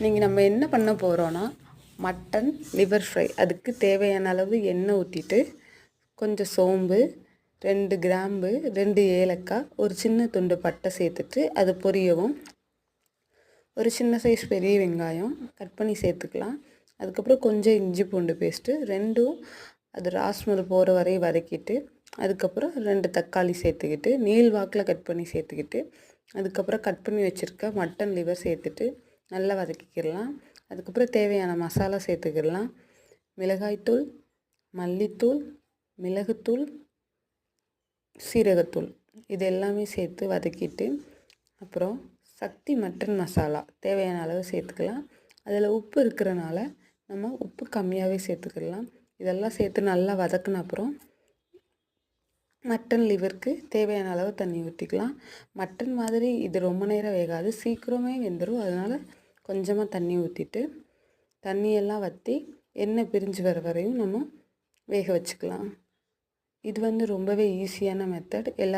நீங்கள் நம்ம என்ன பண்ண போகிறோன்னா மட்டன் லிவர் ஃப்ரை. அதுக்கு தேவையான அளவு எண்ணெய் ஊற்றிட்டு கொஞ்சம் சோம்பு, 2 கிராம்பு, 2 ஏலக்காய், ஒரு சின்ன துண்டு பட்டை சேர்த்துட்டு அது பொரியவும் ஒரு சின்ன சைஸ் பெரிய வெங்காயம் கட் பண்ணி சேர்த்துக்கலாம். அதுக்கப்புறம் கொஞ்சம் இஞ்சி பூண்டு பேஸ்ட்டு ரெண்டும் அது ராஸ்மல் போகிற வரை வதக்கிட்டு அதுக்கப்புறம் 2 தக்காளி சேர்த்துக்கிட்டு நீள் வாக்கில் கட் பண்ணி சேர்த்துக்கிட்டு அதுக்கப்புறம் கட் பண்ணி வச்சுருக்க மட்டன் லிவர் சேர்த்துட்டு நல்லா வதக்கிக்கிடலாம். அதுக்கப்புறம் தேவையான மசாலா சேர்த்துக்கிடலாம். மிளகாய்த்தூள், மல்லித்தூள், மிளகுத்தூள், சீரகத்தூள் இது எல்லாமே சேர்த்து வதக்கிட்டு அப்புறம் சக்தி மட்டன் மசாலா தேவையான அளவு சேர்த்துக்கலாம். அதில் உப்பு இருக்கிறனால நம்ம உப்பு கம்மியாகவே சேர்த்துக்கிடலாம். இதெல்லாம் சேர்த்து நல்லா வதக்கின அப்புறம் மட்டன் லிவருக்கு தேவையான அளவு தண்ணி ஊற்றிக்கலாம். மட்டன் மாதிரி இது ரொம்ப நேரம் வேகாது, சீக்கிரமே வெந்துடும். அதனால் கொஞ்சமாக தண்ணி ஊற்றிட்டு தண்ணியெல்லாம் வற்றி எண்ணெய் பிரிஞ்சு வர வரையும் நம்ம வேக வச்சுக்கலாம். இது ரொம்பவே ஈஸியான மெத்தட்.